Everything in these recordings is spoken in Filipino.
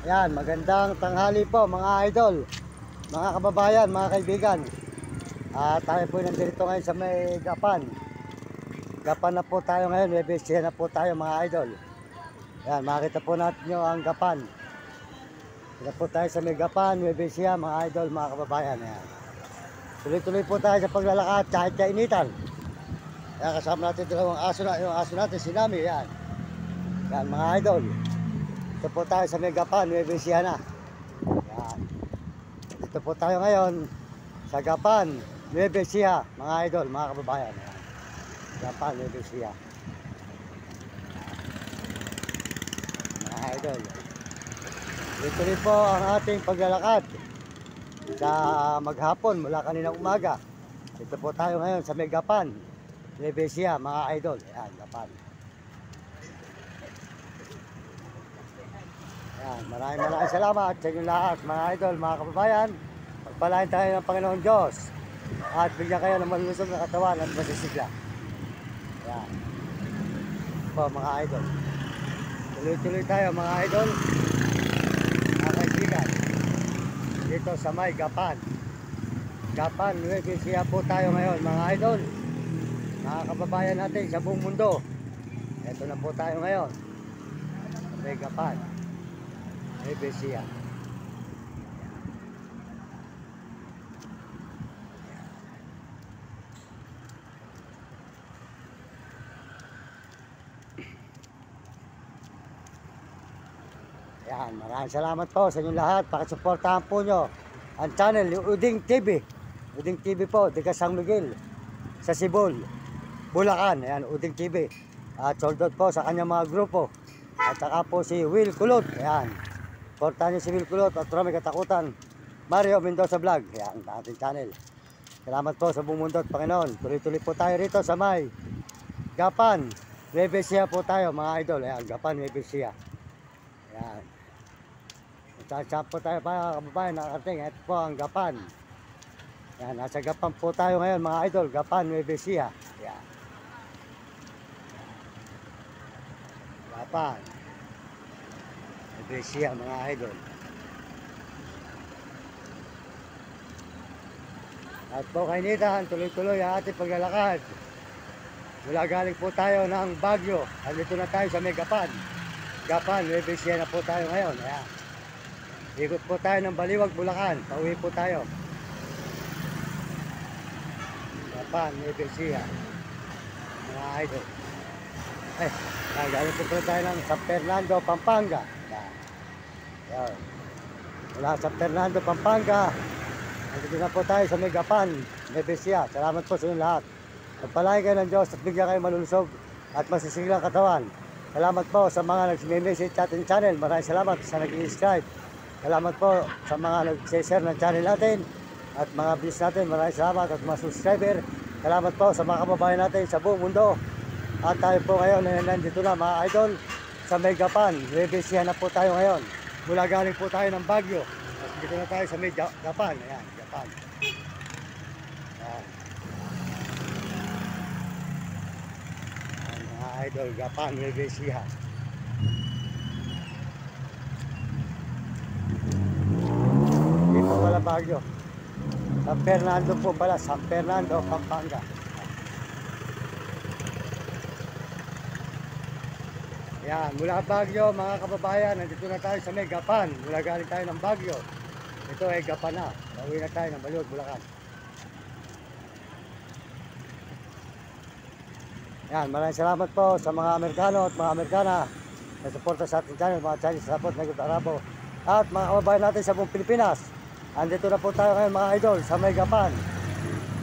Yan, magandang tanghali po mga idol, mga kababayan, mga kaibigan. Tayo po nandito ngayon sa may Gapan. Gapan na po tayo ngayon, Webesiya na po tayo mga idol. Yan, makita po natin nyo ang Gapan. Yan po tayo sa may Gapan, Webesiya mga idol, mga kababayan. Yan. Tuloy-tuloy po tayo sa paglalakad kahit kainitan. Yan, kasama natin dalawang aso na, yung aso natin, si Nami. Yan, yan mga idol. Ito po tayo sa may Gapan, Webesiya na. Yan. Ito po tayo ngayon sa Gapan, Webesiya, mga idol, mga kababayan. Yan. Gapan, Webesiya. Mga idol. Ito rin po ang ating paglalakad sa maghapon mula kaninang umaga. Ito po tayo ngayon sa may Gapan, Webesiya, mga idol. Yan, Gapan. Yan, maraming salamat sa inyo lahat mga idol, mga kababayan. Pagpalain tayo ng Panginoon Diyos at bigyan kayo ng malulusog na katawan at masisigla. Yan po mga idol. Tuloy-tuloy tayo mga idol, mga kaibigan. Dito sa may Gapan, Gapan, Webesiya po tayo ngayon mga idol, mga kababayan natin sa buong mundo. Ito na po tayo ngayon sa may Gapan, Webesiya. Yan, maraming salamat po sa inyong lahat. Pakisuportahan po nyo ang channel, yung Uding TV. Uding TV po, Diga San Miguel, sa Sibol, Bulacan. Yan, Uding TV. At soldot po sa kanyang mga grupo. At saka po si Will Kulot. Yan, portahan niyo si Will Kulot at marami katakutan. Mario Mendoza Vlog. Yan, ating channel. Salamat po sa buong mundo at Panginoon. Tuloy-tuloy po tayo rito sa may Gapan, Webesiya po tayo mga idol. Yan, Gapan, Webesiya. Yan. Saan po tayo mga kababayan nakarating. Ito po ang Gapan. Yan, nasa Gapan po tayo ngayon mga idol. Gapan, Webesiya. Yan. Gapan, Webesiya mga idol. At po kainitan, tuloy-tuloy ang ating paglalakad. Mula galing po tayo ng Baguio. Andito na tayo sa may Gapan. Gapan, Webesiya na po tayo ngayon. Ayan. Ikot po tayo ng Baliwag, Bulacan. Pauwi po tayo. Gapan, Webesiya. Mga idol. Ay, galing po tayo ng San Fernando, Pampanga. Ayan. Mula San Fernando, Pampanga. Andito na po tayo sa may Gapan, Webesiya. Salamat po sa inyo lahat. Pagpalain kayo ng Diyos at bigyan kayo malulusog at masisiglang katawan. Salamat po sa mga nag-message sa ating channel. Maraming salamat sa nag-subscribe. Salamat po sa mga nag-share ng channel natin at mga views natin. Maraming salamat at mga subscriber. Salamat po sa mga kababayan natin sa buong mundo. At tayo po ngayon nandito na mga idol sa may Gapan. Webesiya na po tayo ngayon. Mula galing po tayo ng Baguio. At dito na tayo sa may Gapan. Ayan, Gapan. Ayan. Idol, Gapan, Webesiya. Dito pala Baguio. San Fernando po pala, San Fernando, Pampanga. Yan, mula Baguio mga kababayan, nandito na tayo sa may Gapan. Mula galing tayo ng Baguio. Ito ay Gapan na. Pauwi na tayo ng Baliwag, Bulacan. Yan, maraming salamat po sa mga Amerikano at mga Amerikana na suporta sa ating channel, mga Chinese support, Negros Arabo at mga kababayan natin sa buong Pilipinas. Andito na po tayo ngayon mga idol sa may Gapan,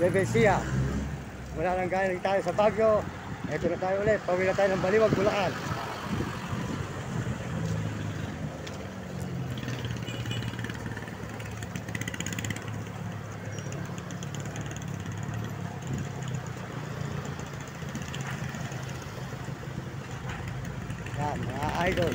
Webesiya. Mula nang galing tayo sa Baguio, ito na tayo ulit, pauwi na tayo ng Baliwag, Bulacan. Yan, mga idol.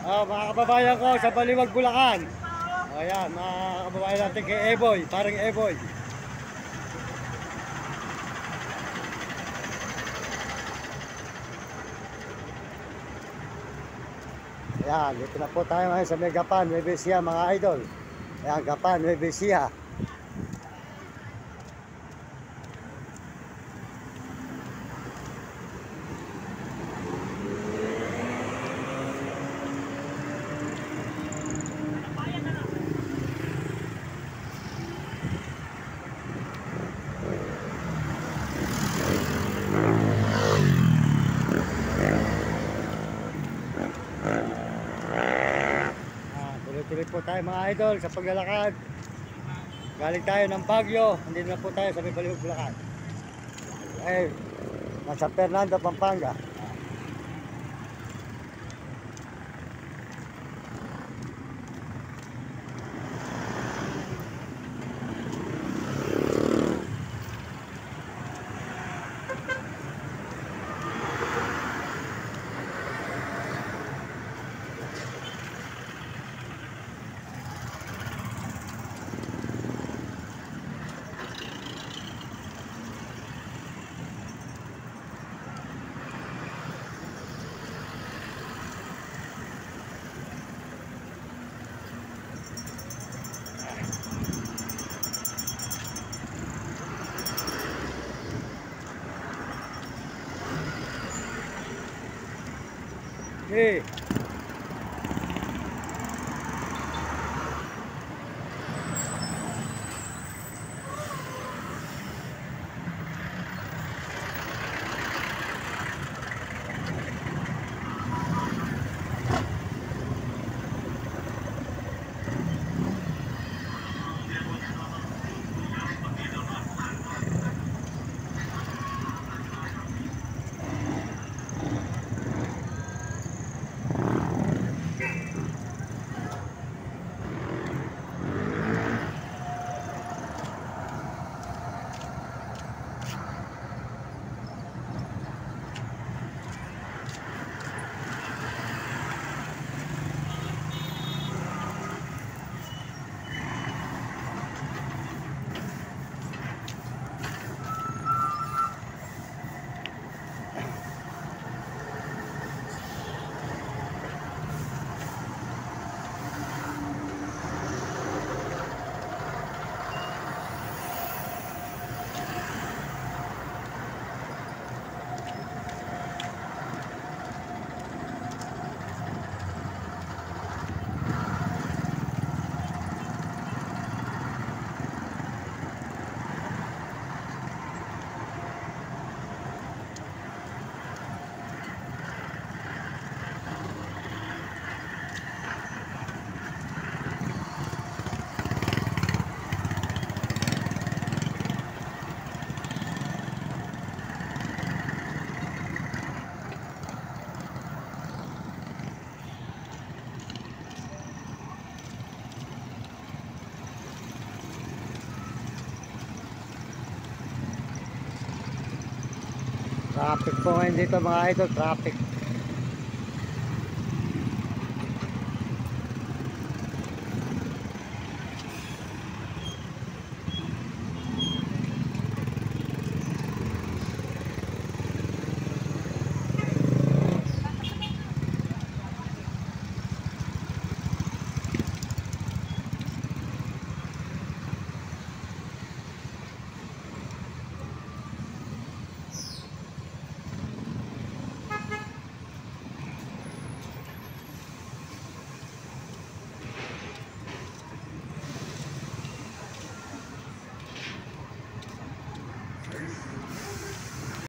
Mga kababayan ko sa Baliwag, Bulacan. Ayan, mga kababayan natin kay Eboy, parang Eboy. Ayan, dito na po tayo ngayon sa Megapan, Nueva Ecija, mga idol. Ayan, Gapan, Nueva Ecija. Tuloy-tuloy po tayo mga idol sa paglalakad. Galing tayo ng Baguio, hindi na po tayo sa Baliwag, Bulacan. Ay, nasa Fernando, Pampanga. Okay. Traffic po ngayon dito mga idol, traffic.